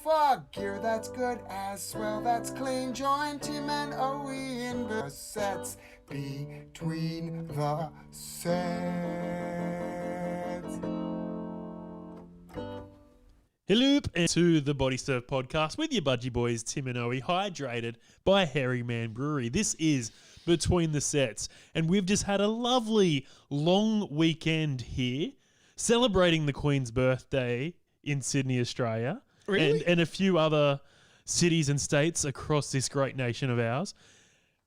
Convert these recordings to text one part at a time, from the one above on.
Fuck gear that's good as swell, that's clean. Join Tim and Owe in the sets between the sets. Hello and to the Bodysurf Podcast with your budgie boys Tim and Owe, hydrated by Hairy Man Brewery. This is Between the Sets, and we've just had a lovely long weekend here celebrating the Queen's birthday in Sydney, Australia. Really? And a few other cities and states across this great nation of ours.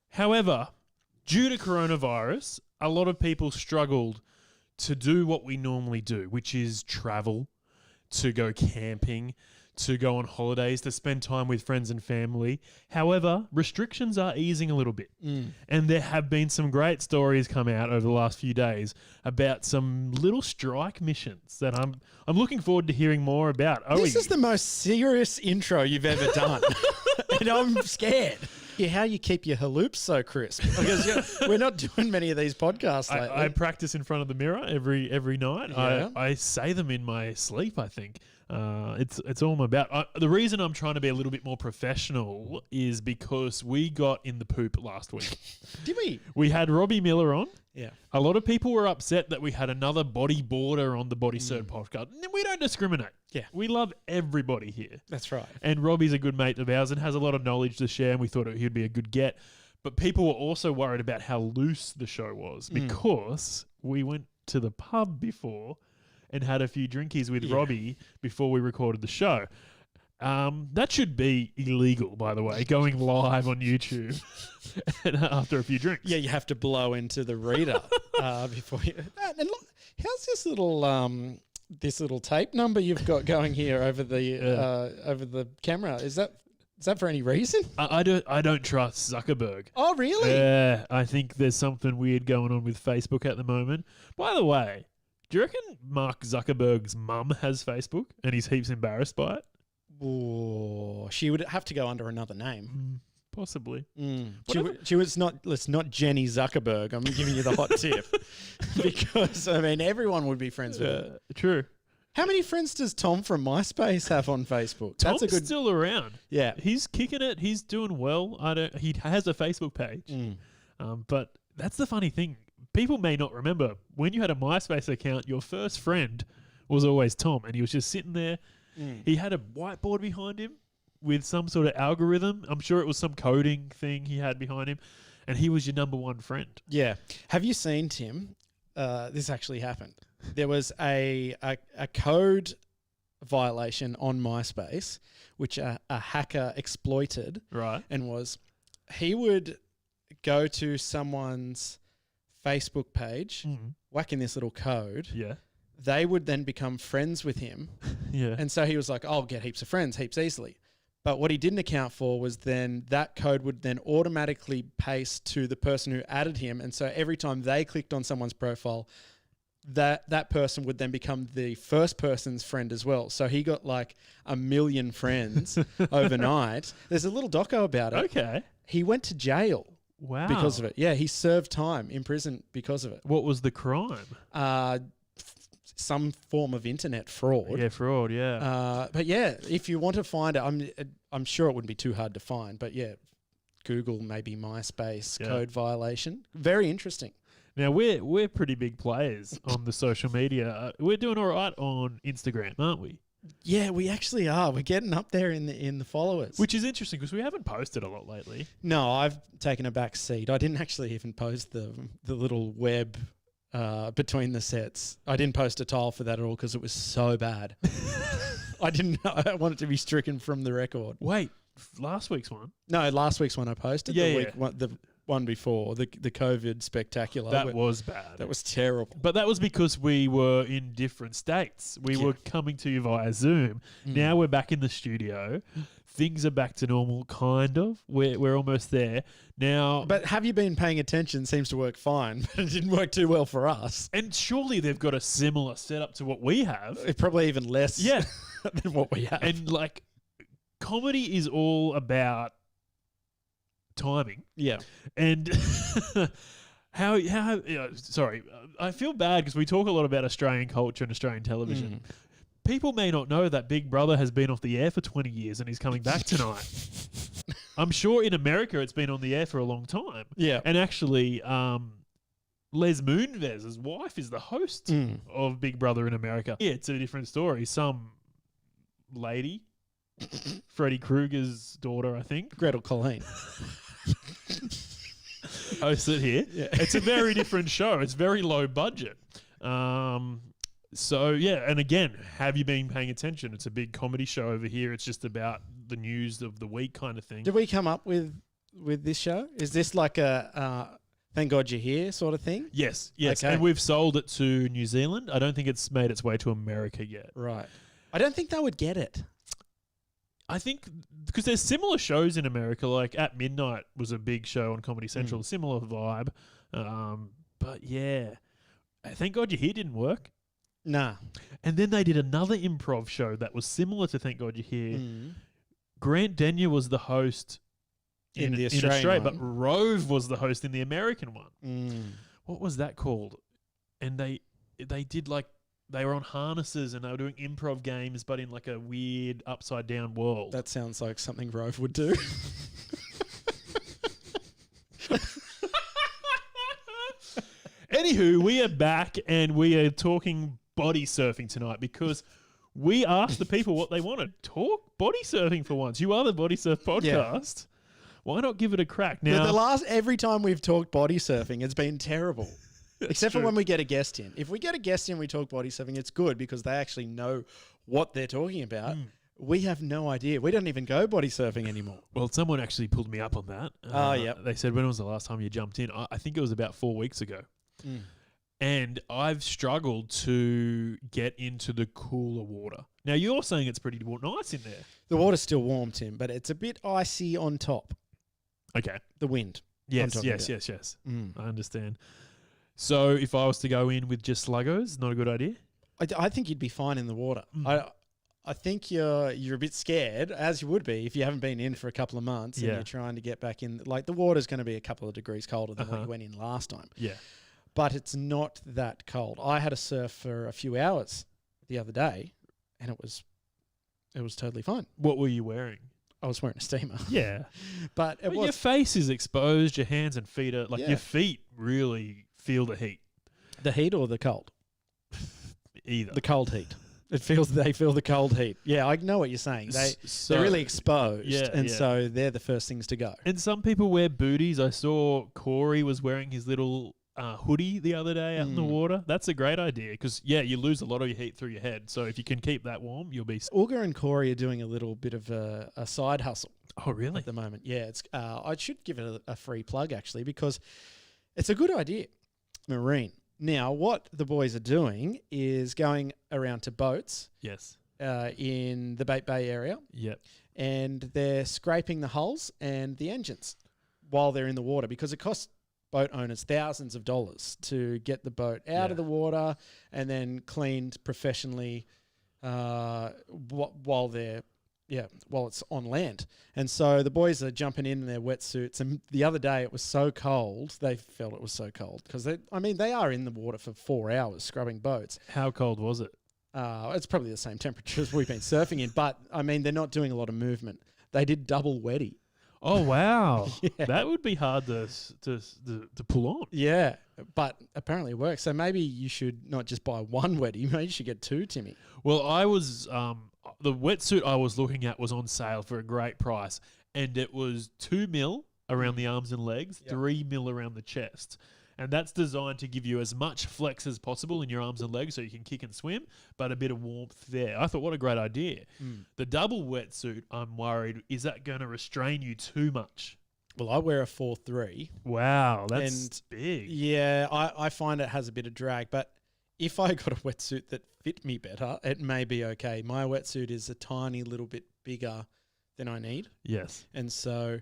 However, due to coronavirus, a lot of people struggled to do what we normally do, which is travel, to go camping, to go on holidays, to spend time with friends and family. However, restrictions are easing a little bit. And there have been some great stories come out over the last few days about some little strike missions that I'm looking forward to hearing more about. This is the most serious intro you've ever done. And I'm scared. Yeah, how you keep your haloops so crisp? Because we're not doing many of these podcasts lately. I practice in front of the mirror every night. Yeah. I say them in my sleep, I think. It's all I'm about. The reason I'm trying to be a little bit more professional is because we got in the poop last week. Did we? We had Robbie Miller on. Yeah. A lot of people were upset that we had another bodyboarder on the Bodysurf Podcast. We don't discriminate. Yeah. We love everybody here. That's right. And Robbie's a good mate of ours and has a lot of knowledge to share, and we thought he'd be a good get. But people were also worried about how loose the show was because we went to the pub before and had a few drinkies with Robbie before we recorded the show. That should be illegal, by the way, going live on YouTube and after a few drinks. Yeah, you have to blow into the reader before you. And look, how's this little tape number you've got going here over the camera? Is that for any reason? I don't trust Zuckerberg. Oh, really? Yeah, I think there's something weird going on with Facebook at the moment. By the way, do you reckon Mark Zuckerberg's mum has Facebook and he's heaps embarrassed by it? Oh, she would have to go under another name. Possibly. She was not. It's not Jenny Zuckerberg. I'm giving you the hot tip because I mean everyone would be friends with her. True. How many friends does Tom from MySpace have on Facebook? Tom's still around. Yeah, he's kicking it. He's doing well. He has a Facebook page. But that's the funny thing. People may not remember when you had a MySpace account. Your first friend was always Tom, and he was just sitting there. He had a whiteboard behind him with some sort of algorithm. I'm sure it was some coding thing he had behind him, and he was your number one friend. Yeah. Have you seen, Tim? This actually happened. There was a code violation on MySpace, which a hacker exploited. Right. And he would go to someone's Facebook page, whack in this little code. Yeah. They would then become friends with him. Yeah. And so he was like, I'll get heaps of friends heaps easily. But what he didn't account for was then that code would then automatically paste to the person who added him. And so every time they clicked on someone's profile, that person would then become the first person's friend as well. So he got like 1 million friends overnight. There's a little doco about it. Okay. He went to jail. Wow. Because of it. Yeah, he served time in prison because of it. What was the crime? Some form of internet fraud. Yeah, fraud, yeah. But yeah, if you want to find it, I'm sure it wouldn't be too hard to find. But yeah, Google maybe MySpace code violation. Very interesting. Now, we're pretty big players on the social media. We're doing all right on Instagram, aren't we? Yeah, we actually are. We're getting up there in the followers. Which is interesting because we haven't posted a lot lately. No, I've taken a back seat. I didn't actually even post the little web between the sets. I didn't post a tile for that at all because it was so bad. I wanted to be stricken from the record. Wait, last week's one? No, last week's one I posted. Yeah, the one before, the COVID spectacular. That was bad. That was terrible. But that was because we were in different states. We were coming to you via Zoom. Now we're back in the studio. Things are back to normal, kind of. We're almost there. Now, but have you been paying attention? Seems to work fine, but it didn't work too well for us. And surely they've got a similar setup to what we have. Probably even less than what we have. And like, comedy is all about timing. Yeah. And sorry, I feel bad because we talk a lot about Australian culture and Australian television. people may not know that Big Brother has been off the air for 20 years and he's coming back tonight. I'm sure in America it's been on the air for a long time. Yeah. And actually, Les Moonves' wife is the host of Big Brother in America. Yeah, it's a different story. Some lady, Freddy Krueger's daughter, I think. Gretel Colleen. Hosts it here. Yeah. It's a very different show. It's very low budget. So, yeah, and again, have you been paying attention? It's a big comedy show over here. It's just about the news of the week kind of thing. Did we come up with this show? Is this like a thank God you're here sort of thing? Yes. Okay. And we've sold it to New Zealand. I don't think it's made its way to America yet. Right. I don't think they would get it. I think because there's similar shows in America, like At Midnight was a big show on Comedy Central, similar vibe. But yeah, Thank God You're Here didn't work. Nah. And then they did another improv show that was similar to Thank God You're Here. Grant Denyer was the host In the Australia, Australian but one. Rove was the host in the American one. What was that called? And they did like, they were on harnesses and they were doing improv games, but in like a weird upside down world. That sounds like something Rove would do. Anywho, we are back and we are talking body surfing tonight because we asked the people what they wanted. Talk body surfing for once. You are the Body Surf Podcast. Why not give it a crack? Now, Every time we've talked body surfing, it's been terrible. Except for when we get a guest in. If we get a guest in, we talk body surfing, it's good because they actually know what they're talking about. We have no idea. We don't even go body surfing anymore. well, someone actually pulled me up on that. Yep. They said, when was the last time you jumped in? I think it was about 4 weeks ago. And I've struggled to get into the cooler water. Now, you're saying it's pretty nice in there. The water's still warm, Tim, but it's a bit icy on top. Okay. The wind. Yes. I understand. So if I was to go in with just sluggos, not a good idea? I think you'd be fine in the water. I think you're a bit scared, as you would be if you haven't been in for a couple of months and you're trying to get back in. Like, the water's going to be a couple of degrees colder than when you went in last time. Yeah. But it's not that cold. I had a surf for a few hours the other day, and it was totally fine. What were you wearing? I was wearing a steamer. Yeah. But your face is exposed, your hands and feet are, your feet really feel the heat. The heat or the cold? Either. The cold heat. They feel the cold heat. Yeah, I know what you're saying. They're really exposed, so they're the first things to go. And some people wear booties. I saw Corey was wearing his little hoodie the other day out in the water. That's a great idea because, you lose a lot of your heat through your head. So if you can keep that warm, you'll be... Auger and Corey are doing a little bit of a side hustle. Oh, really? At the moment. Yeah, it's. I should give it a free plug, actually, because it's a good idea. Marine. Now, what the boys are doing is going around to boats. Yes. In the Bait Bay area. Yep. And they're scraping the hulls and the engines while they're in the water because it costs boat owners thousands of dollars to get the boat out of the water and then cleaned professionally while it's on land. And so the boys are jumping in their wetsuits. And the other day it was so cold, they felt it was so cold because they are in the water for 4 hours scrubbing boats. How cold was it? It's probably the same temperature as we've been surfing in, but they're not doing a lot of movement. They did double wetty. Oh, wow. That would be hard to pull on. Yeah, but apparently it works. So maybe you should not just buy one wetty. Maybe you should get two, Timmy. Well, I was the wetsuit I was looking at was on sale for a great price, and it was $2 mil around the arms and legs, $3 mil around the chest. And that's designed to give you as much flex as possible in your arms and legs so you can kick and swim, but a bit of warmth there. I thought, what a great idea. The double wetsuit, I'm worried, is that going to restrain you too much? Well, I wear a 4.3. Wow, that's big. Yeah, I find it has a bit of drag, but if I got a wetsuit that fit me better, it may be okay. My wetsuit is a tiny little bit bigger than I need. Yes. And so...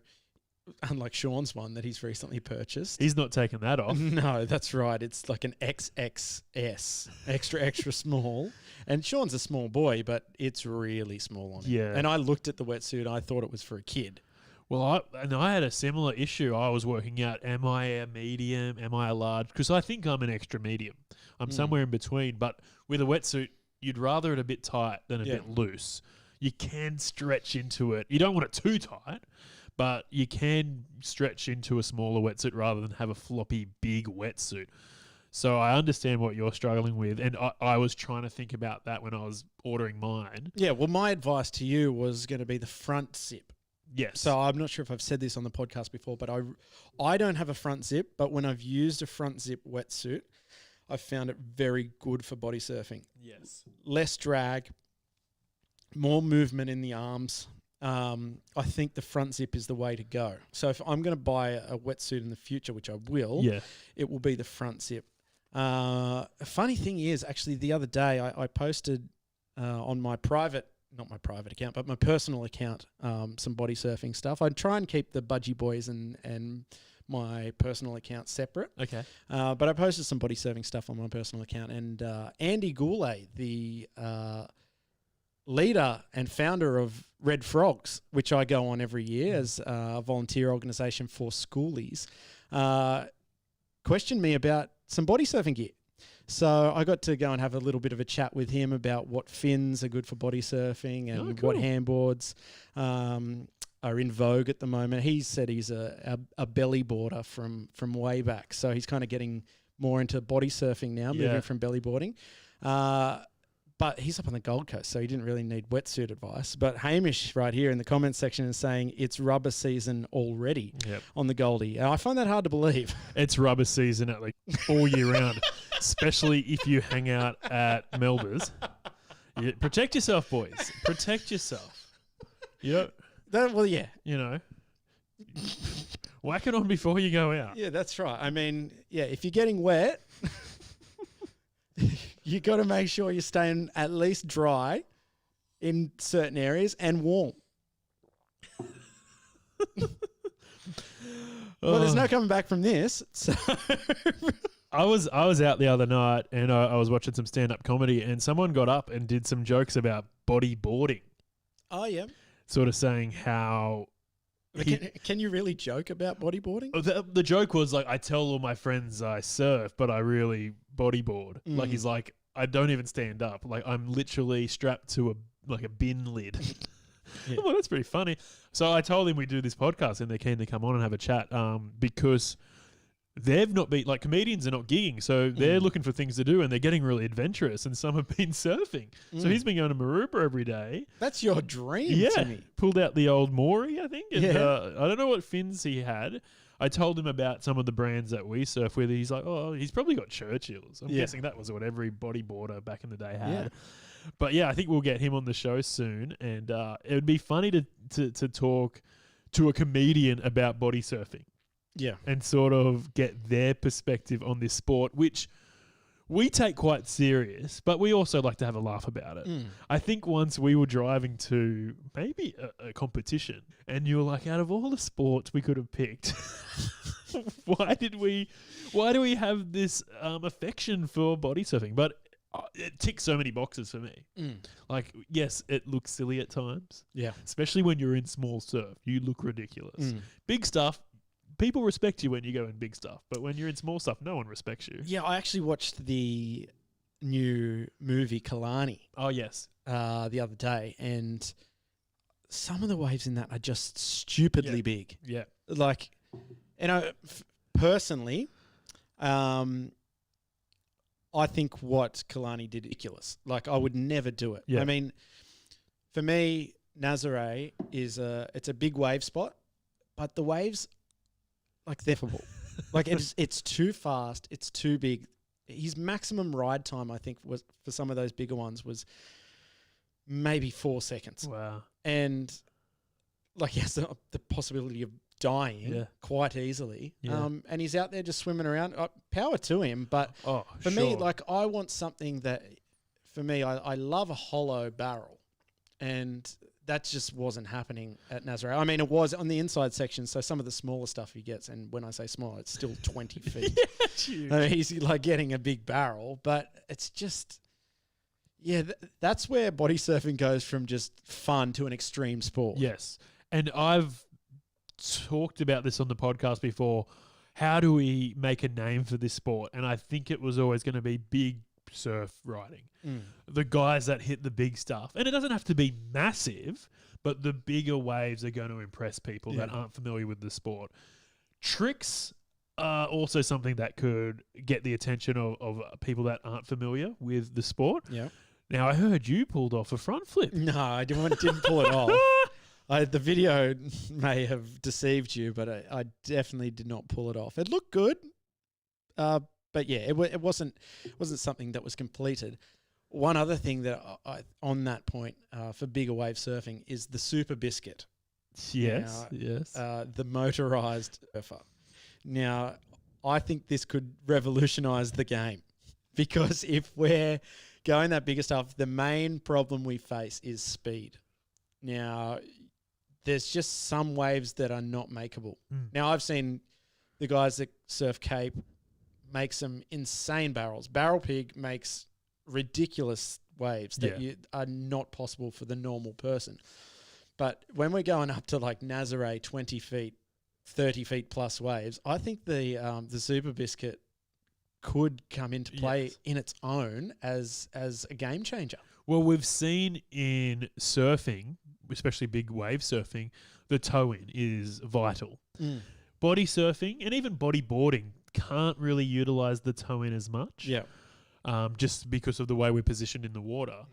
unlike Sean's one that he's recently purchased. He's not taking that off. No, that's right. It's like an XXS, extra small. And Sean's a small boy, but it's really small on him. Yeah. And I looked at the wetsuit, I thought it was for a kid. Well, I had a similar issue. I was working out, am I a medium? Am I a large? Because I think I'm an extra medium. I'm somewhere in between. But with a wetsuit, you'd rather it a bit tight than a bit loose. You can stretch into it. You don't want it too tight, but you can stretch into a smaller wetsuit rather than have a floppy big wetsuit. So I understand what you're struggling with, and I was trying to think about that when I was ordering mine. Yeah, well, my advice to you was going to be the front zip. Yes. So I'm not sure if I've said this on the podcast before, but I don't have a front zip, but when I've used a front zip wetsuit, I've found it very good for body surfing. Yes. Less drag, more movement in the arms. I think the front zip is the way to go. So if I'm going to buy a wetsuit in the future, which I will, it will be the front zip. A funny thing is, actually, the other day I posted on my not my private account, but my personal account, some body surfing stuff. I try and keep the Budgie Boys and my personal account separate. Okay. But I posted some body surfing stuff on my personal account, and Andy Goulet, the leader and founder of Red Frogs, which I go on every year as a volunteer organisation for schoolies, questioned me about some body surfing gear. So I got to go and have a little bit of a chat with him about what fins are good for body surfing and what handboards are in vogue at the moment. He said he's a belly boarder from way back. So he's kind of getting more into body surfing now, moving from belly boarding. But he's up on the Gold Coast, so he didn't really need wetsuit advice. But Hamish right here in the comments section is saying it's rubber season already on the Goldie. And I find that hard to believe. It's rubber season at all year round, especially if you hang out at Melba's. Protect yourself, boys. Protect yourself. Well, yeah. Whack it on before you go out. Yeah, that's right. I mean, if you're getting wet, you got to make sure you're staying at least dry in certain areas and warm. Well, there's no coming back from this. So I was out the other night and I was watching some stand-up comedy, and someone got up and did some jokes about bodyboarding. Oh, yeah. Sort of saying how... Can you really joke about bodyboarding? The joke was I tell all my friends I surf, but I really bodyboard. He's like, I don't even stand up. I'm literally strapped to a bin lid. Well, that's pretty funny. So I told him we do this podcast and they're keen to come on and have a chat because they've not been, comedians are not gigging, so they're looking for things to do and they're getting really adventurous, and some have been surfing. So he's been going to Maroubra every day. That's your dream to me. Pulled out the old Maury, I think. And, I don't know what fins he had. I told him about some of the brands that we surf with. He's like, oh, he's probably got Churchills. I'm guessing that was what every bodyboarder back in the day had. Yeah. But I think we'll get him on the show soon, and it would be funny to talk to a comedian about body surfing. Yeah. And sort of get their perspective on this sport, which we take quite serious, but we also like to have a laugh about it. I think once we were driving to maybe a competition and you were like, out of all the sports we could have picked, why do we have this affection for body surfing? But it ticks so many boxes for me. Yes, it looks silly at times. Yeah. Especially when you're in small surf. You look ridiculous. Big stuff, people respect you when you go in big stuff, but when you're in small stuff, no one respects you. Yeah, I actually watched the new movie Kalani. Oh, yes. The other day, and some of the waves in that are just stupidly big. Yeah. Personally, I think what Kalani did ridiculous. I would never do it. Yeah. I mean, for me, Nazare it's a big wave spot, but the waves, they're full. it's too fast. It's too big. His maximum ride time, I think, was for some of those bigger ones was maybe 4 seconds. Wow. And he has the possibility of dying quite easily. Yeah. And he's out there just swimming around. Power to him. But for me, I want something that, for me, I love a hollow barrel. And that just wasn't happening at Nazare. I mean, it was on the inside section, so some of the smaller stuff he gets, and when I say small, it's still 20 feet. I mean, he's getting a big barrel, but it's just, that's where body surfing goes from just fun to an extreme sport. Yes. And I've talked about this on the podcast before. How do we make a name for this sport? And I think it was always going to be big, surf riding. Mm. The guys that hit the big stuff. And it doesn't have to be massive, but the bigger waves are going to impress people that aren't familiar with the sport. Tricks are also something that could get the attention of people that aren't familiar with the sport. Yeah. Now, I heard you pulled off a front flip. No, I didn't pull it off. The video may have deceived you, but I definitely did not pull it off. It looked good, but yeah, it wasn't something that was completed. One other thing that on that point for bigger wave surfing is the Super Biscuit. Yes, yes. The motorized surfer. Now, I think this could revolutionize the game because if we're going that bigger stuff, the main problem we face is speed. Now, there's just some waves that are not makeable. Now, I've seen the guys that surf Cape make some insane barrels. Barrel Pig makes ridiculous waves that are not possible for the normal person. But when we're going up to like Nazare 20 feet, 30 feet plus waves, I think the Super Biscuit could come into play in its own as a game changer. Well, we've seen in surfing, especially big wave surfing, the toe-in is vital. Body surfing and even bodyboarding can't really utilize the toe-in as much. Yeah. Just because of the way we're positioned in the water.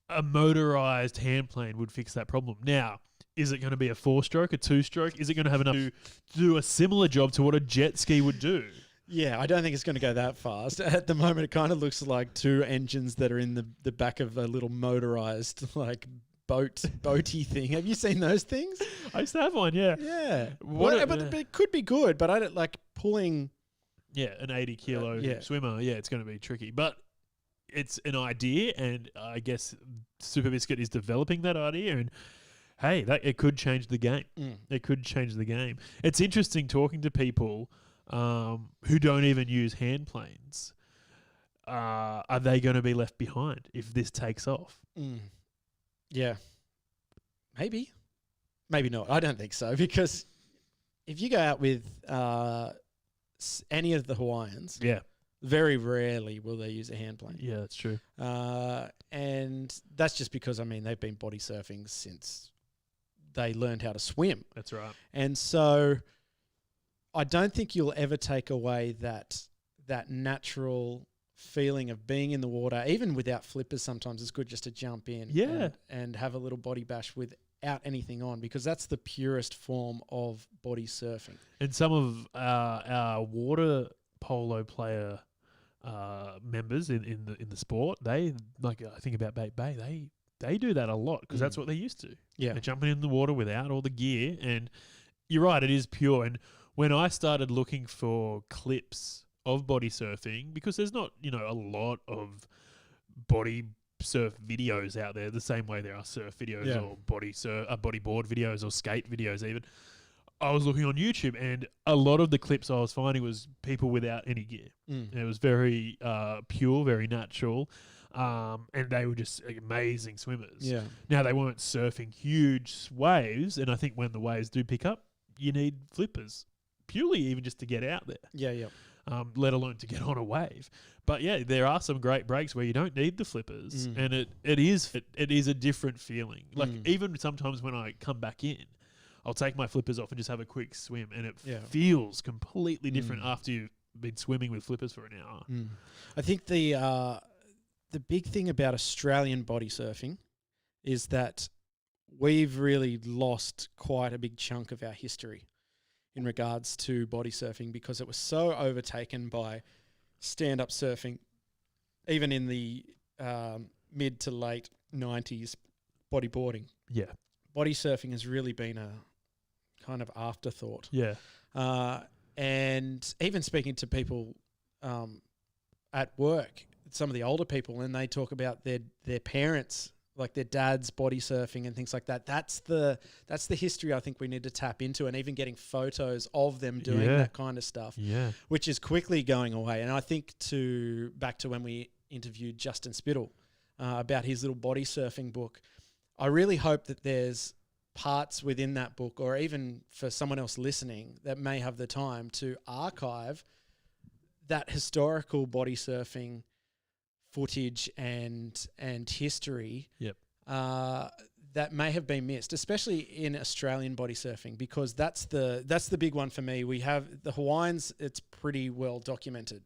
A motorized hand plane would fix that problem. Now, is it going to be a 4-stroke, a 2-stroke? Is it going to have enough to do a similar job to what a jet ski would do? Yeah, I don't think it's going to go that fast. At the moment, it kind of looks like two engines that are in the back of a little motorized like boaty thing. Have you seen those things? I used to have one, yeah. Yeah. But it could be good, but I don't like pulling. Yeah, an 80 kilo swimmer. Yeah, it's going to be tricky. But it's an idea, and I guess Super Biscuit is developing that idea, and hey, it could change the game. It could change the game. It's interesting talking to people who don't even use hand planes. Are they going to be left behind if this takes off? Yeah. Maybe not. I don't think so, because if you go out with any of the Hawaiians, very rarely will they use a hand plane. Yeah, that's true. And that's just because, they've been body surfing since they learned how to swim. That's right. And so I don't think you'll ever take away that natural feeling of being in the water. Even without flippers, sometimes it's good just to jump in and have a little body bash without anything on, because that's the purest form of body surfing. And some of our water polo player members in the sport, they, like I think about Bait Bay, they do that a lot because that's what they're used to. Yeah. They're jumping in the water without all the gear, and you're right, it is pure. And when I started looking for clips of body surfing, because there's not, a lot of body surf videos out there the same way there are surf videos or bodyboard videos or skate videos even. I was looking on YouTube, and a lot of the clips I was finding was people without any gear. And it was very pure, very natural, and they were just amazing swimmers. Yeah. Now, they weren't surfing huge waves, and I think when the waves do pick up, you need flippers, purely even just to get out there. Yeah. Let alone to get on a wave. But yeah, there are some great breaks where you don't need the flippers, and it is a different feeling. Like even sometimes when I come back in, I'll take my flippers off and just have a quick swim, and it feels completely different after you've been swimming with flippers for an hour. I think the big thing about Australian body surfing is that we've really lost quite a big chunk of our history in regards to body surfing, because it was so overtaken by stand-up surfing, even in the mid to late 90s, bodyboarding. Yeah. Body surfing has really been a kind of afterthought. Yeah. And even speaking to people at work, some of the older people, and they talk about their parents, like their dads body surfing and things like that. That's the history I think we need to tap into, and even getting photos of them doing that kind of stuff, which is quickly going away. And I think back to when we interviewed Justin Spittle about his little body surfing book, I really hope that there's parts within that book, or even for someone else listening that may have the time to archive that historical body surfing footage and history. Yep. That may have been missed, especially in Australian body surfing, because that's the big one for me. We have the Hawaiians; it's pretty well documented.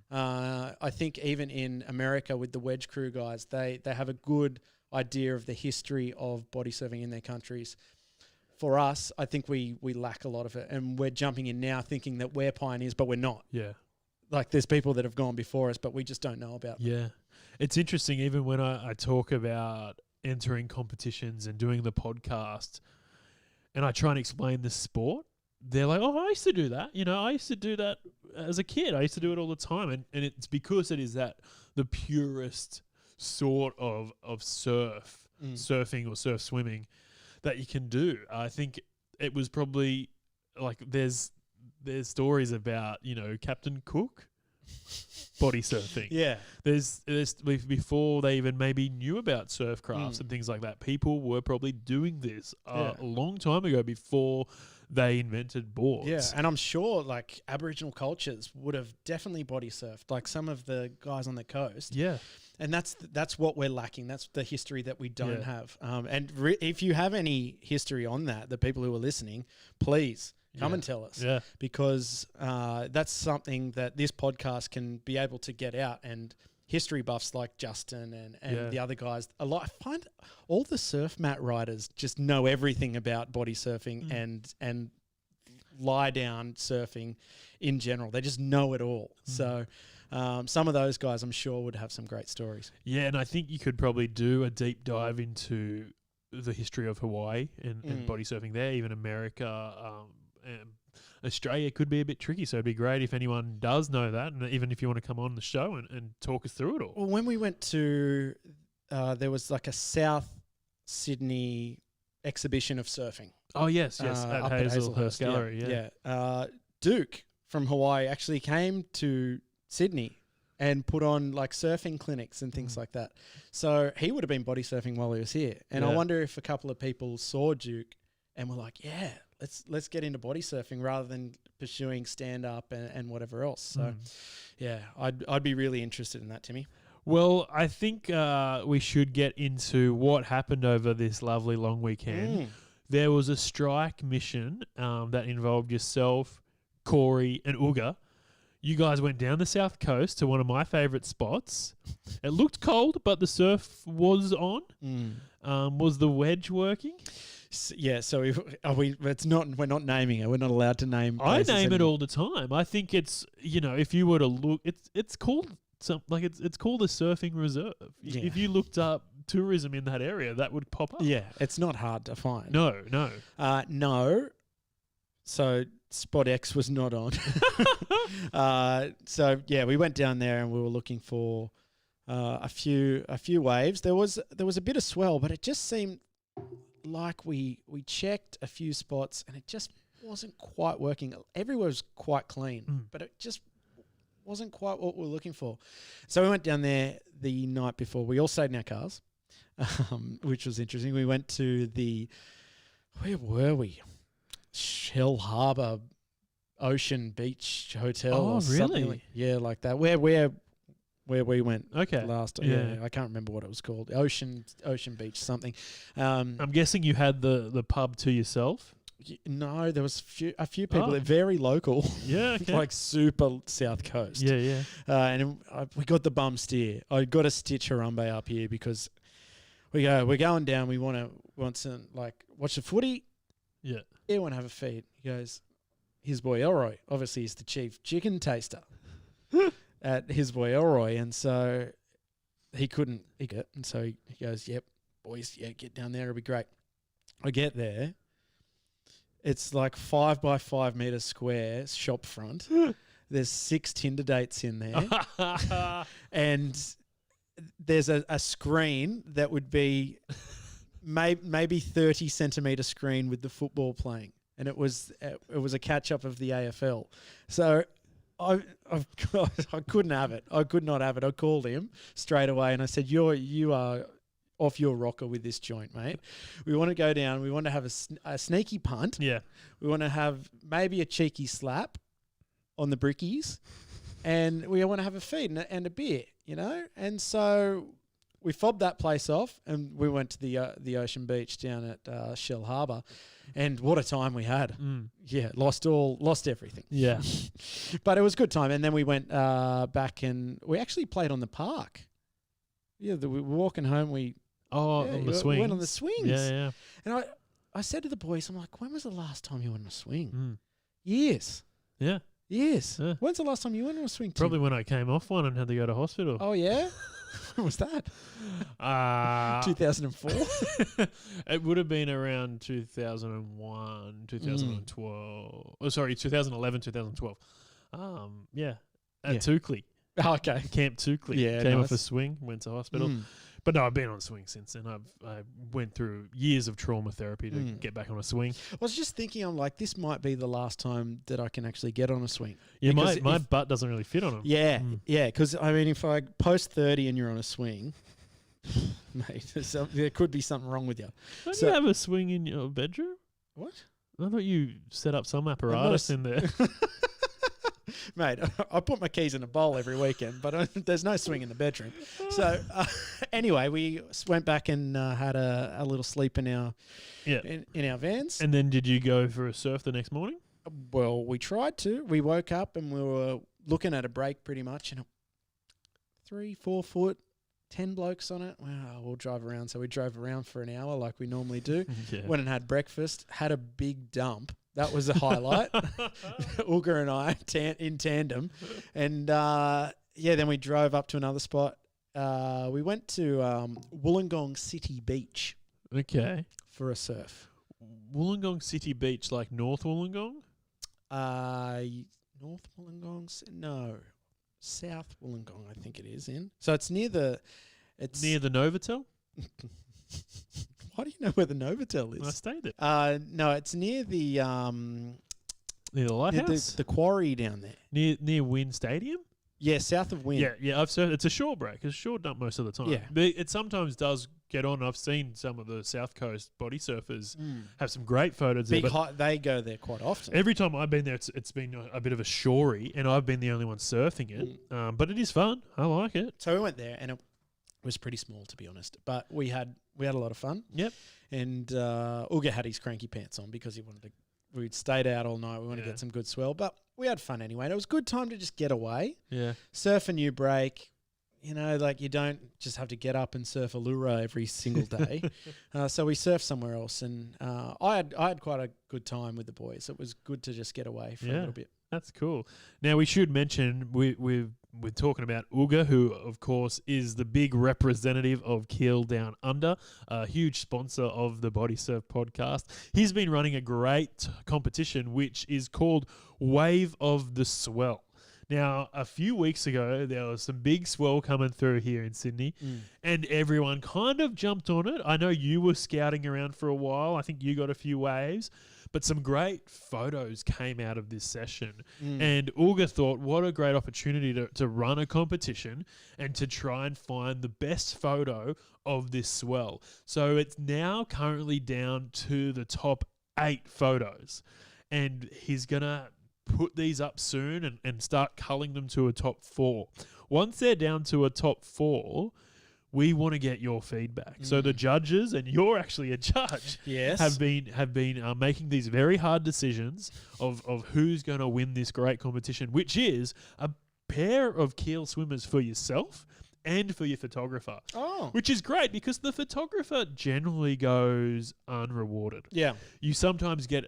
I think even in America with the Wedge Crew guys, they have a good idea of the history of body surfing in their countries. For us, I think we lack a lot of it, and we're jumping in now thinking that we're pioneers, but we're not. Yeah. Like there's people that have gone before us, but we just don't know about them. Yeah. It's interesting, even when I talk about entering competitions and doing the podcast and I try and explain the sport, they're like, oh, I used to do that. I used to do that as a kid. I used to do it all the time. And it's because it is that the purest sort of surfing or surf swimming that you can do. I think it was probably like there's stories about, Captain Cook body surfing. Yeah. There's before they even maybe knew about surf crafts and things like that. People were probably doing this a long time ago before they invented boards. Yeah, and I'm sure like Aboriginal cultures would have definitely body surfed, like some of the guys on the coast. Yeah. And that's what we're lacking. That's the history that we don't have. And if you have any history on that, the people who are listening, please come and tell us. Yeah. Because that's something that this podcast can be able to get out, and history buffs like Justin and the other guys a lot. I find all the surf mat riders just know everything about body surfing and lie down surfing in general. They just know it all. So some of those guys I'm sure would have some great stories. Yeah, and I think you could probably do a deep dive into the history of Hawaii and body surfing there, even America. And Australia could be a bit tricky, so it'd be great if anyone does know that, and even if you want to come on the show and talk us through it all. Well, when we went to, there was like a South Sydney exhibition of surfing. Oh, yes, at up Hazelhurst Gallery, yeah. Duke from Hawaii actually came to Sydney and put on like surfing clinics and things like that. So he would have been body surfing while he was here. And I wonder if a couple of people saw Duke and were like, yeah, let's get into body surfing rather than pursuing stand up and whatever else. So yeah, I'd be really interested in that, Timmy. Well, I think we should get into what happened over this lovely long weekend. There was a strike mission that involved yourself, Corey, and Uga. You guys went down the south coast to one of my favourite spots. It looked cold, but the surf was on. Was the wedge working? Yeah, so we're not naming it. We're not allowed to name. I name it all the time. I think it's, if you were to look, it's called it's called a surfing reserve. If you looked up tourism in that area, that would pop up. Yeah, it's not hard to find. No. No. So Spot X was not on. So yeah, we went down there and we were looking for a few waves. There was a bit of swell, but it just seemed like we checked a few spots and it just wasn't quite working. Everywhere was quite clean, but it just wasn't quite what we were looking for. So we went down there the night before. We all stayed in our cars, which was interesting. We went to where were we? Shell Harbour Ocean Beach Hotel. Oh, or something really? Yeah, like that. Where we went last. Yeah. I can't remember what it was called. Ocean Beach something. I'm guessing you had the pub to yourself. No, there was a few people. They're very local. Yeah, okay. Like super south coast. Yeah. And we got the bum steer. I got to stitch Harambe up here because we're going down. We want to watch the footy. Yeah. Yeah, want to have a feed. He goes, his boy Elroy. Obviously, he's the chief chicken taster at his boy Elroy, and so he couldn't eat it. And so he goes, "Yep, boys, get down there. It'll be great." I get there. It's like 5 by 5 meters square shop front. There's 6 Tinder dates in there, and there's a screen that would be maybe 30 centimeter screen with the football playing, and it was a catch up of the AFL. So I couldn't have it. I could not have it. I called him straight away and I said, "You are off your rocker with this joint, mate. We want to go down. We want to have a sneaky punt. Yeah. We want to have maybe a cheeky slap on the brickies, and we want to have a feed and a beer." you know? And so we fobbed that place off and we went to the Ocean Beach down at Shell Harbour. And what a time we had. Yeah, lost everything. Yeah. But it was a good time. And then we went back and we actually played on the park. Yeah, we were walking home. On the swings. We went on the swings. Yeah. And I said to the boys, I'm like, when was the last time you went on a swing? Mm. Years. Yeah. Years. Yeah. When's the last time you went on a swing? Probably when I came off one and had to go to hospital. Oh, yeah? When was that? 2004? It would have been around 2001, 2012. Oh, sorry, 2011, 2012. Yeah. At Toukley. Oh, okay. Camp Toukley. Yeah, Came nice. off a swing, went to hospital. But no, I've been on a swing since then. I went through years of trauma therapy to get back on a swing. I was just thinking, I'm like, this might be the last time that I can actually get on a swing. Yeah, Because my butt doesn't really fit on them. Yeah, yeah. Because, I mean, if I post 30 and you're on a swing, mate, there could be something wrong with you. Don't you have a swing in your bedroom? What? I thought you set up some apparatus in there. Mate, I put my keys in a bowl every weekend, but there's no swing in the bedroom. So anyway, we went back and had a little sleep in our in our vans. And then did you go for a surf the next morning? Well, we tried to. We woke up and we were looking at a break pretty much, and 3-4 foot, 10 blokes on it. Wow, we'll drive around. So we drove around for an hour like we normally do. Went and had breakfast, had a big dump. That was a highlight. Uga and I in tandem. And, then we drove up to another spot. We went to Wollongong City Beach. Okay. For a surf. Wollongong City Beach, like North Wollongong? North Wollongong? No. South Wollongong, I think it is in. So it's near the... Near the Novotel? Why do you know where the Novotel is? I stayed there. No, it's near the... near the lighthouse? The quarry down there. Near Wynn Stadium? Yeah, south of Wynn. Yeah. I've surfed. It's a shore break. It's a shore dump most of the time. Yeah. But it sometimes does get on. I've seen some of the South Coast body surfers have some great photos there. They go there quite often. Every time I've been there, it's been a bit of a shorey, and I've been the only one surfing it. But it is fun. I like it. So we went there, and it was pretty small, to be honest. But we had a lot of fun. Yep. And Uga had his cranky pants on because we'd stayed out all night. We wanted to get some good swell, but we had fun anyway. And it was a good time to just get away. Yeah. Surf a new break. You know, like you don't just have to get up and surf a lure every single day. So we surfed somewhere else, and I had quite a good time with the boys. It was good to just get away for a little bit. That's cool. Now we should mention we're talking about Uga, who of course is the big representative of Keel Down Under, a huge sponsor of the Bodysurf podcast. He's been running a great competition which is called Wave of the Swell. Now, a few weeks ago, there was some big swell coming through here in Sydney, and everyone kind of jumped on it. I know you were scouting around for a while. I think you got a few waves, but some great photos came out of this session. And Uga thought, what a great opportunity to run a competition and to try and find the best photo of this swell. So it's now currently down to the top 8 photos, and he's going to put these up soon and start culling them to a top 4. Once they're down to a top 4, we want to get your feedback. So the judges, and you're actually a judge, have been making these very hard decisions of who's going to win this great competition, which is a pair of keel swimmers for yourself and for your photographer. Which is great because the photographer generally goes unrewarded. Yeah. You sometimes get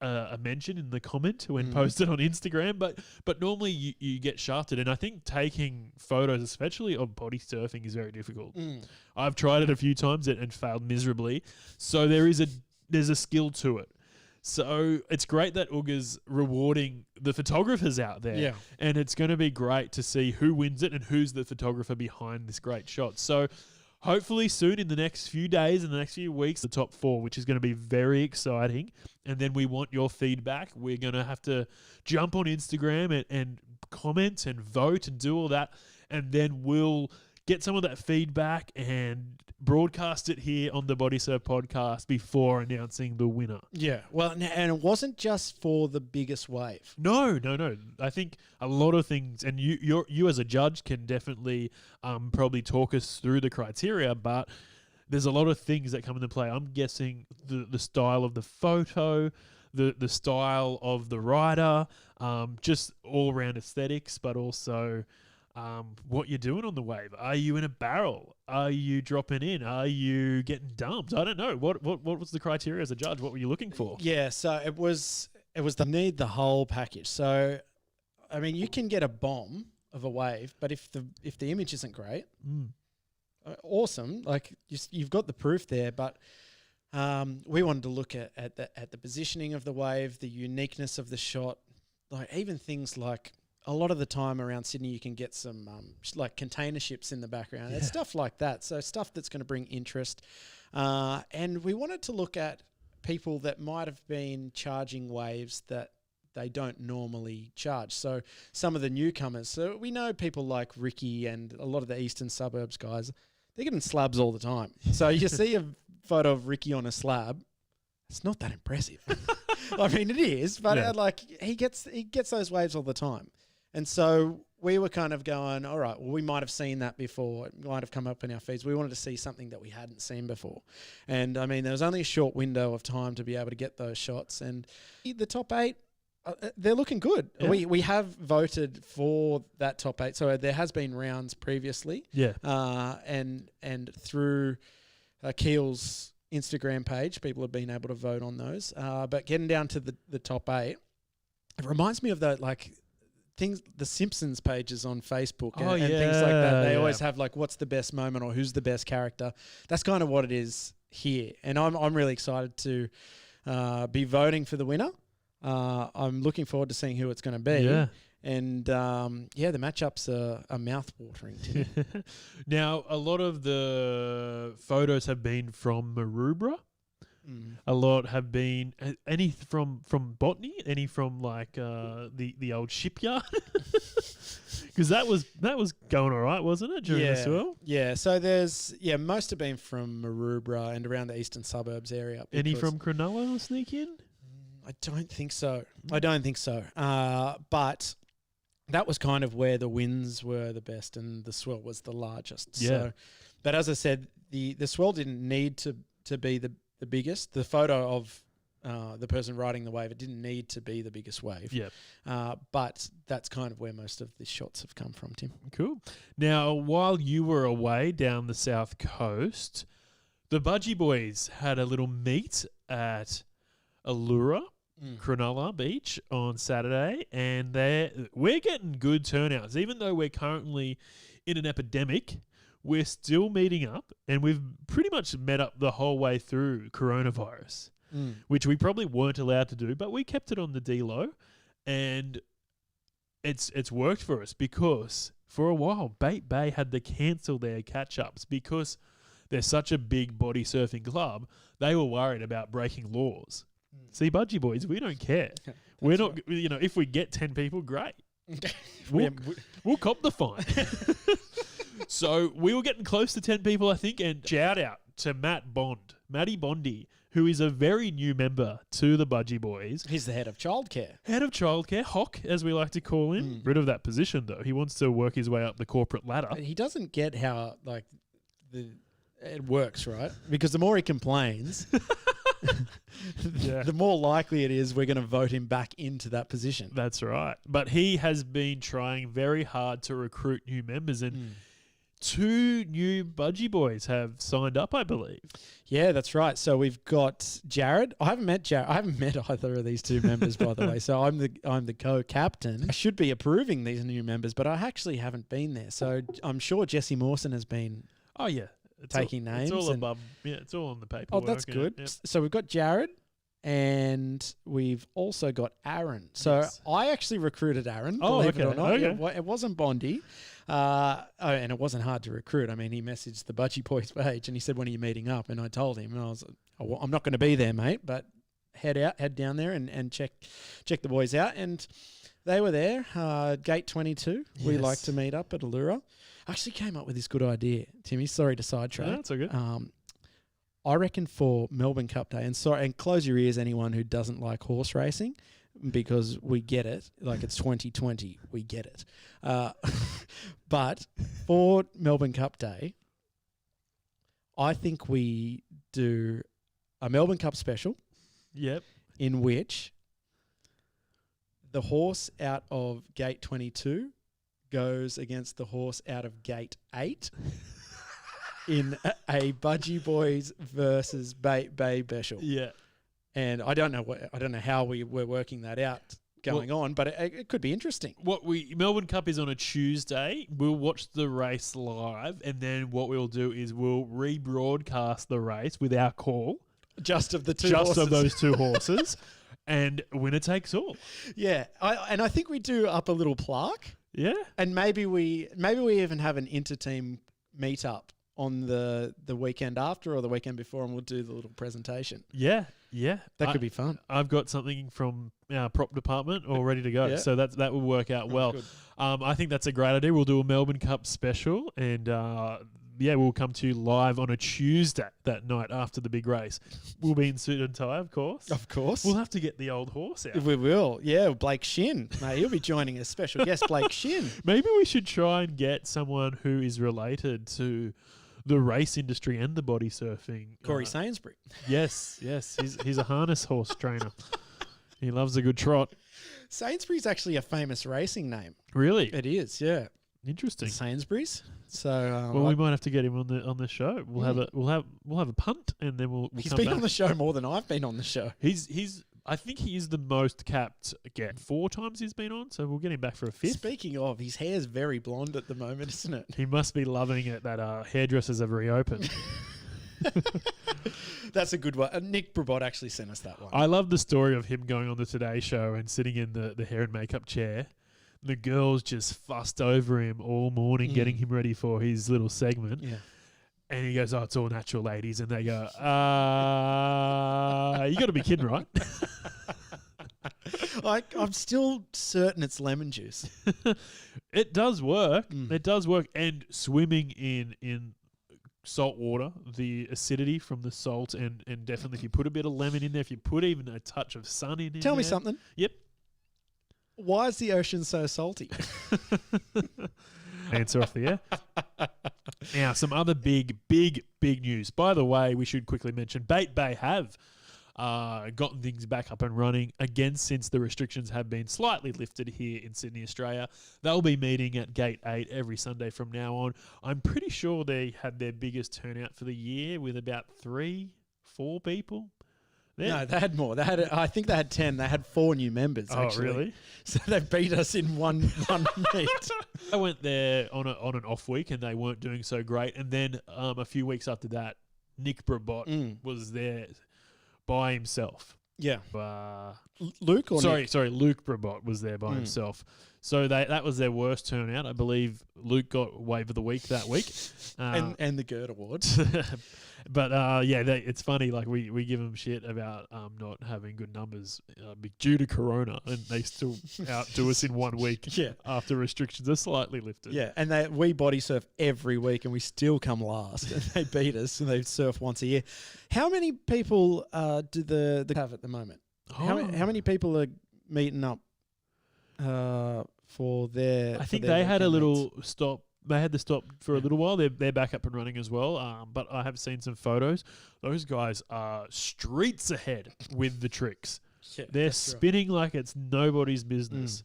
a mention in the comment when posted on Instagram, but normally you get shafted, and I think taking photos, especially of body surfing, is very difficult. I've tried it a few times and failed miserably, so there's a skill to it. So it's great that Uga's rewarding the photographers out there, and it's going to be great to see who wins it and who's the photographer behind this great shot. So hopefully soon, in the next few days, in the next few weeks, the top 4, which is going to be very exciting. And then we want your feedback. We're going to have to jump on Instagram and comment and vote and do all that. And then we'll get some of that feedback and broadcast it here on the Bodysurf podcast before announcing the winner. Yeah. Well, and it wasn't just for the biggest wave. No. I think a lot of things, and you as a judge can definitely probably talk us through the criteria, but there's a lot of things that come into play. I'm guessing the style of the photo, the style of the rider, just all around aesthetics, but also what you're doing on the wave. Are you in a barrel? Are you dropping in? Are you getting dumped? I don't know. What was the criteria as a judge? What were you looking for? Yeah, so it was the whole package. So, I mean, you can get a bomb of a wave, but if the image isn't great, awesome. Like you've got the proof there, but we wanted to look at the positioning of the wave, the uniqueness of the shot, like even things like. A lot of the time around Sydney, you can get some like container ships in the background and stuff like that. So stuff that's going to bring interest. And we wanted to look at people that might have been charging waves that they don't normally charge. So some of the newcomers. So we know people like Ricky and a lot of the eastern suburbs guys, they're getting slabs all the time. So you see a photo of Ricky on a slab. It's not that impressive. I mean, it is, but like he gets those waves all the time. And so we were kind of going, all right, well, we might have seen that before. It might have come up in our feeds. We wanted to see something that we hadn't seen before. And, I mean, there was only a short window of time to be able to get those shots. And the top 8, they're looking good. Yeah. We have voted for that top 8. So there has been rounds previously. Yeah. And through Keel's Instagram page, people have been able to vote on those. But getting down to the top 8, it reminds me of that, like... things, the Simpsons pages on Facebook and things like that. They always have like, what's the best moment or who's the best character. That's kind of what it is here. And I'm really excited to be voting for the winner. I'm looking forward to seeing who it's going to be. Yeah. And the matchups are mouth-watering to me. Now, a lot of the photos have been from Maroubra. A lot have been any from botany, any from like the old shipyard, because that was going all right, wasn't it, during the swell? Yeah. So there's most have been from Maroubra and around the eastern suburbs area. Any from Cronulla sneak in? I don't think so. But that was kind of where the winds were the best and the swell was the largest. Yeah. So, but as I said, the swell didn't need to be the biggest. The photo of the person riding the wave, it didn't need to be the biggest wave. Yeah. But that's kind of where most of the shots have come from, Tim. Cool. Now, while you were away down the south coast, the Budgie Boys had a little meet at Allura, Cronulla Beach on Saturday, and we're getting good turnouts. Even though we're currently in an epidemic, we're still meeting up, and we've pretty much met up the whole way through coronavirus, which we probably weren't allowed to do, but we kept it on the D-low, and it's worked for us because for a while, Bait Bay had to cancel their catch-ups because they're such a big body surfing club. They were worried about breaking laws. See, Budgie Boys, we don't care. We're not, right. If we get 10 people, great. We'll cop the fine. So we were getting close to 10 people, I think, and shout out to Matty Bondi, who is a very new member to the Budgie Boys. He's the head of childcare. Hawk, as we like to call him. Rid of that position, though. He wants to work his way up the corporate ladder. He doesn't get how, it works, right? Because the more he complains... the more likely it is we're going to vote him back into that position. That's right. But he has been trying very hard to recruit new members, and 2 new Budgie Boys have signed up, I believe. Yeah, that's right. So we've got Jared. I haven't met Jared. I haven't met either of these 2 members, by the way. So I'm the co-captain. I should be approving these new members, but I actually haven't been there. So I'm sure Jesse Mawson has been. Oh yeah. Taking names. It's all above. Yeah, it's all on the paperwork. Oh, that's good. Yep. So we've got Jared, and we've also got Aaron. So I actually recruited Aaron, believe it or not. Okay. It wasn't Bondi. And it wasn't hard to recruit. I mean, he messaged the Budgie Boys page, and he said, when are you meeting up? And I told him, and I was like, I'm not going to be there, mate, but head down there and check the boys out. And They were there. Gate 22. We Yes. like to meet up at Allura. I actually came up with this good idea, Timmy. Sorry to sidetrack. No, that's all good. I reckon for Melbourne Cup Day, and close your ears, anyone who doesn't like horse racing, because we get it. Like, it's 2020, we get it. But for Melbourne Cup Day, I think we do a Melbourne Cup special Yep. in which the horse out of gate 22 goes against the horse out of gate 8 in a Budgie Boys versus Bay special. Yeah. And I don't know how we're working that out going on, but it could be interesting. Melbourne Cup is on a Tuesday. We'll watch the race live, and then what we'll do is we'll rebroadcast the race with our call. Just of the two Just horses. of those two horses. And winner takes all. Yeah. I think we do up a little plaque, Yeah. and maybe we even have an inter-team meetup on the weekend after or the weekend before, and we'll do the little presentation. Yeah. Yeah. That could be fun. I've got something from our prop department all ready to go. Yeah. So that will work out well. Good. I think that's a great idea. We'll do a Melbourne Cup special, and we'll come to you live on a Tuesday that night after the big race. We'll be in suit and tie, of course. Of course. We'll have to get the old horse out. We will. Yeah, Blake Shin. Mate, he'll be joining us. Special guest Blake Shin. Maybe we should try and get someone who is related to the race industry and the body surfing. Corey Sainsbury. Yes. He's a harness horse trainer. He loves a good trot. Sainsbury's actually a famous racing name. Really? It is, yeah. Interesting. Sainsbury's. So Well, we might have to get him on the show. We'll have a punt, and then we'll he's come been back. on the show more than I've been on the show. I think he is the most capped. 4 times he's been on, so we'll get him back for a 5th. Speaking of, his hair's very blonde at the moment, isn't it? He must be loving it that hairdressers have reopened. That's a good one. Nick Brabot actually sent us that one. I love the story of him going on the Today Show and sitting in the hair and makeup chair. The girls just fussed over him all morning, getting him ready for his little segment. Yeah. And he goes, "Oh, it's all natural, ladies." And they go, you got to be kidding, right?" I'm still certain it's lemon juice. It does work. It does work. And swimming in salt water, the acidity from the salt, and definitely if you put a bit of lemon in there, if you put even a touch of sun in Tell me there- something. Yep. Why is the ocean so salty? Answer off the air. Now, some other big news. By the way, we should quickly mention Bait Bay have gotten things back up and running again since the restrictions have been slightly lifted here in Sydney, Australia. They'll be meeting at Gate 8 every Sunday from now on. I'm pretty sure they had their biggest turnout for the year with about 3-4 people. No, they had more. I think they had 10. They had 4 new members. Oh, actually. really? So they beat us in one meet. I went there on an off week and they weren't doing so great. And then a few weeks after that, Nick Brabot was there by himself. Yeah. Luke or Nick? Sorry, Luke Brabot was there by himself. So that was their worst turnout. I believe Luke got Wave of the Week that week. And the GERD Award. But it's funny. Like we give them shit about not having good numbers due to Corona, and they still outdo us in 1 week. Yeah. After restrictions are slightly lifted. Yeah, and we body surf every week, and we still come last. And they beat us, and they surf once a year. How many people do the have at the moment? How many people are meeting up for their? I think their they had a weekend little stop. They had to stop for a little while. They're back up and running as well. But I have seen some photos. Those guys are streets ahead with the tricks. Yeah, They're that's right. spinning like it's nobody's business.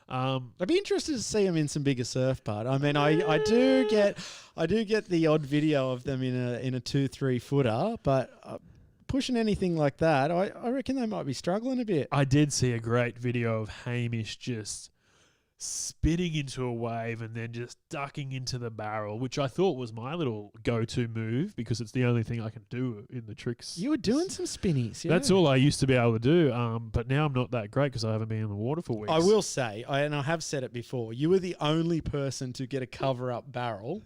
I'd be interested to see them in some bigger surf part. I mean, I do get the odd video of them in a 2-3 footer, but pushing anything like that, I reckon they might be struggling a bit. I did see a great video of Hamish just spinning into a wave and then just ducking into the barrel, which I thought was my little go-to move because it's the only thing I can do in the tricks. You were doing some spinnies. Yeah. That's all I used to be able to do, but now I'm not that great because I haven't been in the water for weeks. I will say, and I have said it before, you were the only person to get a cover-up barrel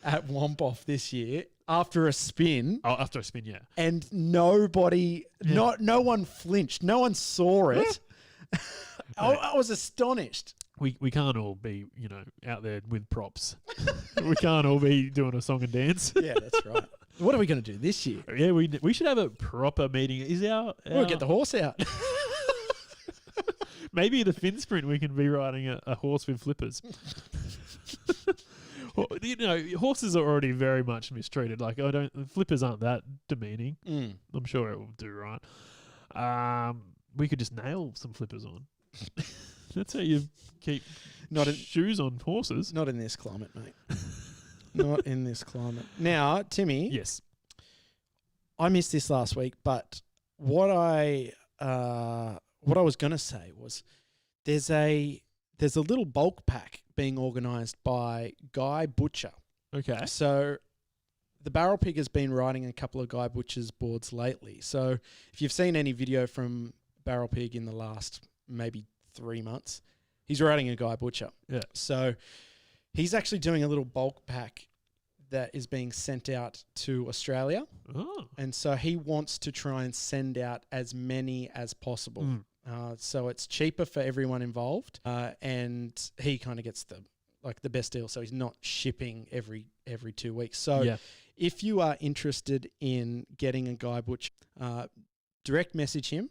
at Wompoff this year after a spin. Oh, after a spin, yeah. And nobody, no one flinched. No one saw it. I was astonished. We can't all be, out there with props. We can't all be doing a song and dance. Yeah, that's right. What are we going to do this year? Yeah, we should have a proper meeting. We'll get the horse out. Maybe the fin sprint we can be riding a horse with flippers. Well, horses are already very much mistreated. Like flippers aren't that demeaning. I'm sure it will do right. We could just nail some flippers on. That's how you keep shoes on horses. Not in this climate, mate. Not in this climate. Now, Timmy. Yes. I missed this last week, but what I was going to say was there's a little bulk pack being organised by Guy Butcher. Okay. So the Barrel Pig has been riding a couple of Guy Butcher's boards lately. So if you've seen any video from Barrel Pig in the last maybe 3 months, he's riding a Guy Butcher. Yeah. So he's actually doing a little bulk pack that is being sent out to Australia. Oh. And so he wants to try and send out as many as possible. So it's cheaper for everyone involved. And he kind of gets the best deal. So he's not shipping every 2 weeks. So if you are interested in getting a Guy Butcher, direct message him.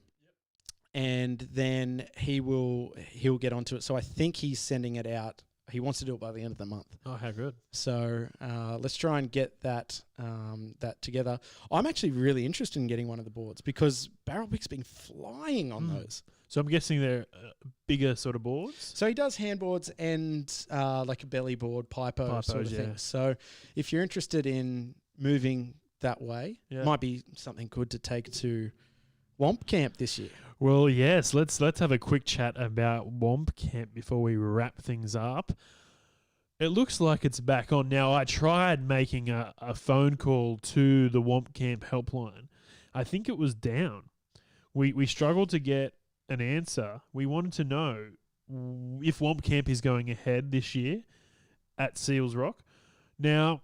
And then he'll get onto it. So I think he's sending it out. He wants to do it by the end of the month. Oh, how good! So let's try and get that together. I'm actually really interested in getting one of the boards because Barrel Pig's been flying on those. So I'm guessing they're bigger sort of boards. So he does handboards and like a belly board, pipo sort of thing. So if you're interested in moving that way, might be something good to take to Womp Camp this year. Well, yes, let's have a quick chat about Womp Camp before we wrap things up. It looks like it's back on. Now, I tried making a phone call to the Womp Camp helpline. I think it was down. We struggled to get an answer. We wanted to know if Womp Camp is going ahead this year at Seals Rock. Now,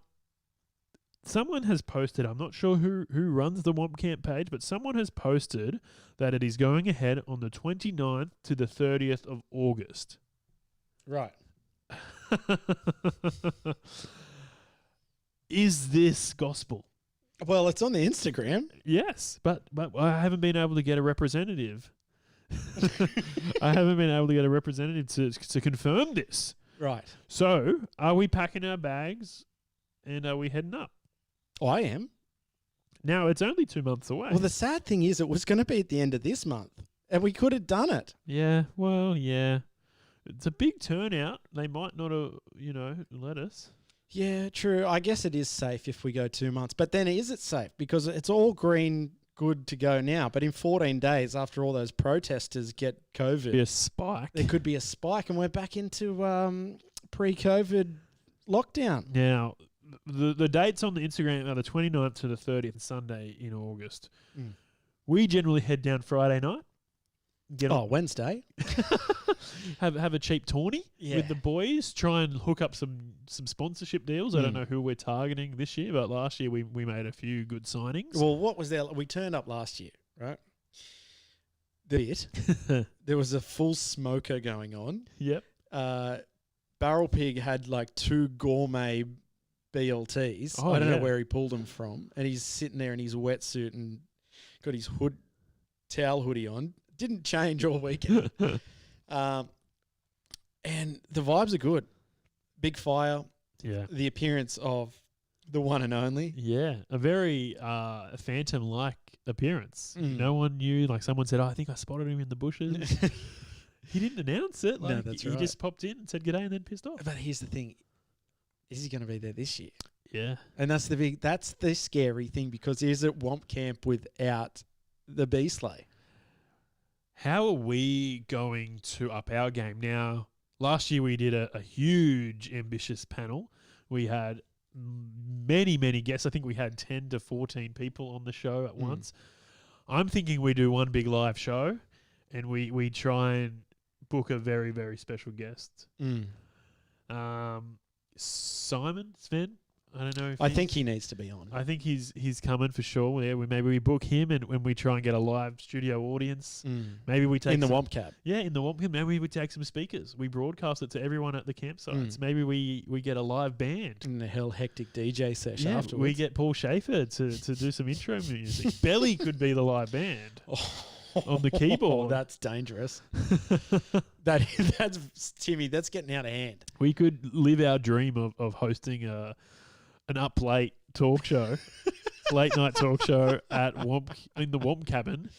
someone has posted, I'm not sure who runs the Womp Camp page, but someone has posted that it is going ahead on the 29th to the 30th of August. Right. Is this gospel? Well, it's on the Instagram. Yes, but I haven't been able to get a representative. I haven't been able to get a representative to confirm this. Right. So, are we packing our bags and are we heading up? I am. Now, it's only 2 months away. Well, the sad thing is it was going to be at the end of this month, and we could have done it. Yeah, well, yeah. It's a big turnout. They might not have, let us. Yeah, true. I guess it is safe if we go 2 months. But then is it safe? Because it's all green, good to go now. But in 14 days, after all those protesters get COVID, Be a spike. there could be a spike, and we're back into pre-COVID lockdown. Now, the dates on the Instagram are the 29th to the 30th, Sunday in August. We generally head down Friday night. Wednesday. have a cheap tawny with the boys. Try and hook up some sponsorship deals. I don't know who we're targeting this year, but last year we made a few good signings. Well, what was there? We turned up last year, right? There was a full smoker going on. Yep. Barrel Pig had like 2 gourmet BLTs. I don't know where he pulled them from. And he's sitting there in his wetsuit and got his towel hoodie on. Didn't change all weekend. And the vibes are good. Big fire. Yeah. The appearance of the one and only. Yeah. A very Phantom-like appearance. No one knew. Like someone said, I think I spotted him in the bushes. He didn't announce it. No, that's right. He just popped in and said g'day and then pissed off. But here's the thing. Is he going to be there this year? Yeah. And that's the scary thing, because is it Womp Camp without the bee sleigh? How are we going to up our game? Now, last year we did a huge, ambitious panel. We had many, many guests. I think we had 10 to 14 people on the show at once. I'm thinking we do one big live show and we try and book a very, very special guest. Sven, I don't know. If I think he needs to be on. I think he's coming for sure. Yeah, maybe we book him, and when we try and get a live studio audience, maybe we take in the Womp Cab. Yeah, in the Womp Cab. Maybe we take some speakers. We broadcast it to everyone at the campsites. Maybe we get a live band. In the hell hectic DJ session afterwards. We get Paul Schaefer to do some intro music. Belly could be the live band on the keyboard. That's dangerous. That's Timmy. That's getting out of hand. We could live our dream of hosting an up late talk show, late night talk show in the Womp Cabin.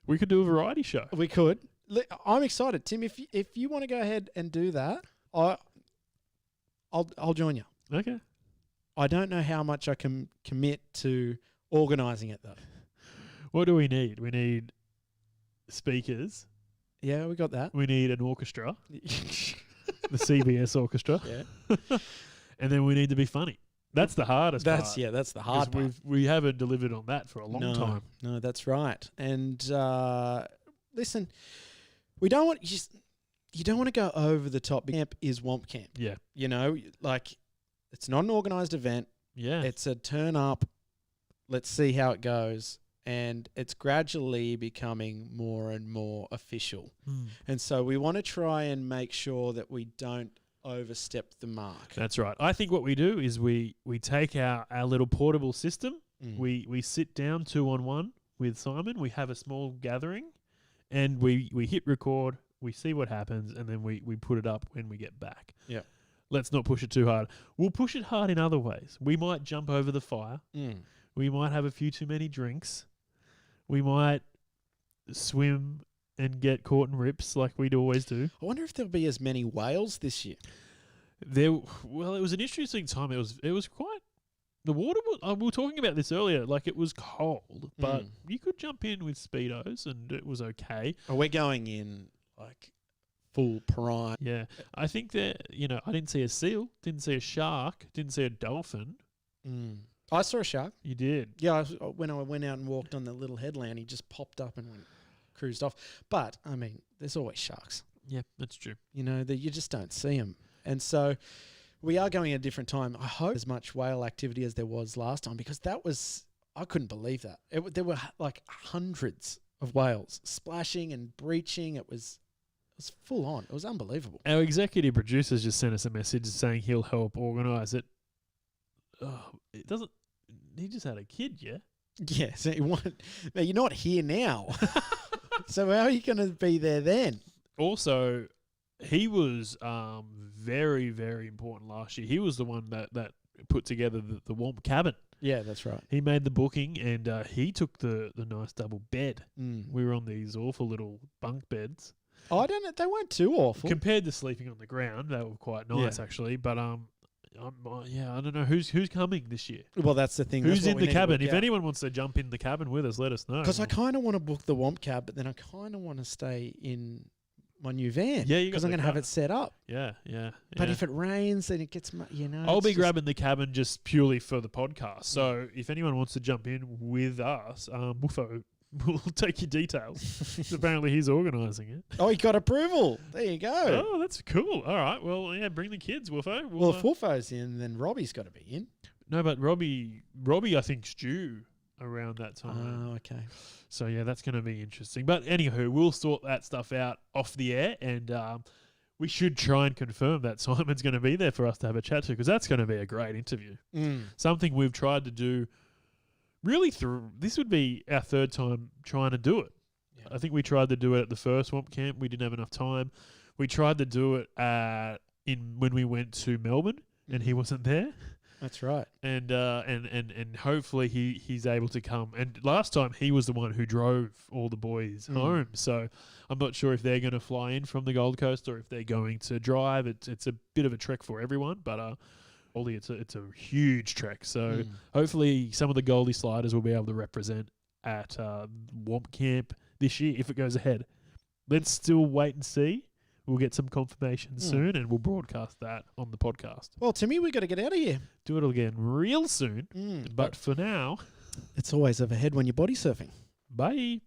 We could do a variety show. We could. I'm excited, Tim. If you want to go ahead and do that, I'll join you. Okay. I don't know how much I can commit to organising it though. What do we need? We need speakers. Yeah, we got that. We need an orchestra, the CBS orchestra. Yeah. And then we need to be funny. That's the hardest part. Yeah, that's the hard part. We haven't delivered on that for a long time. No, that's right. And listen, you don't want to go over the top. Camp is Womp Camp. Yeah. You know, like it's not an organised event. Yeah. It's a turn up. Let's see how it goes. And it's gradually becoming more and more official. And so we want to try and make sure that we don't overstep the mark. That's right. I think what we do is we take our little portable system. We sit down 2-on-1 with Simon. We have a small gathering and we hit record. We see what happens and then we put it up when we get back. Yeah. Let's not push it too hard. We'll push it hard in other ways. We might jump over the fire. We might have a few too many drinks. We might swim and get caught in rips like we'd always do. I wonder if there'll be as many whales this year. Well, it was an interesting time. It was quite the water. We were talking about this earlier. Like it was cold, but you could jump in with speedos and it was okay. Oh, we're going in like full prime. Yeah, I think that I didn't see a seal, didn't see a shark, didn't see a dolphin. I saw a shark. You did? Yeah, when I went out and walked on the little headland, he just popped up and cruised off. But, I mean, there's always sharks. Yeah, that's true. That you just don't see them. And so we are going at a different time. I hope as much whale activity as there was last time because I couldn't believe that. There were like hundreds of whales splashing and breaching. It was full on. It was unbelievable. Our executive producers just sent us a message saying he'll help organise it. It doesn't. He just had a kid, yeah? Yeah, so you're not here now. So how are you going to be there then? Also, he was very, very important last year. He was the one that put together the Womp Cabin. Yeah, that's right. He made the booking and he took the nice double bed. We were on these awful little bunk beds. Oh, I don't know. They weren't too awful. Compared to sleeping on the ground, they were quite nice actually. But I don't know who's coming this year. Well, that's the thing. Who's in the cabin? If anyone wants to jump in the cabin with us, let us know. Because I kind of want to book the Womp Cab, but then I kind of want to stay in my new van. Yeah, because I'm going to have it set up. Yeah. But if it rains, then it gets I'll be grabbing the cabin just purely for the podcast. So if anyone wants to jump in with us, Woofo will take your details. Apparently he's organising it. Oh, he got approval. There you go. Oh, that's cool. All right. Well, yeah, bring the kids, Woofo. Well, if Woofo's in, then Robbie's got to be in. No, but Robbie, I think's due around that time. Oh, okay. So yeah, that's going to be interesting. But anywho, we'll sort that stuff out off the air, and we should try and confirm that Simon's going to be there for us to have a chat to, because that's going to be a great interview. Something we've tried to do. Really, this would be our third time trying to do it. Yeah. I think we tried to do it at the first Womp Camp. We didn't have enough time. We tried to do it when we went to Melbourne, and he wasn't there. That's right. And hopefully he's able to come. And last time he was the one who drove all the boys home. So I'm not sure if they're going to fly in from the Gold Coast or if they're going to drive. It's a bit of a trek for everyone, but it's a huge trek. So hopefully some of the Goldie sliders will be able to represent at Womp Camp this year if it goes ahead. Let's still wait and see. We'll get some confirmation soon and we'll broadcast that on the podcast. Well, Timmy, we got to get out of here. Do it again real soon. But for now, it's always overhead when you're body surfing. Bye.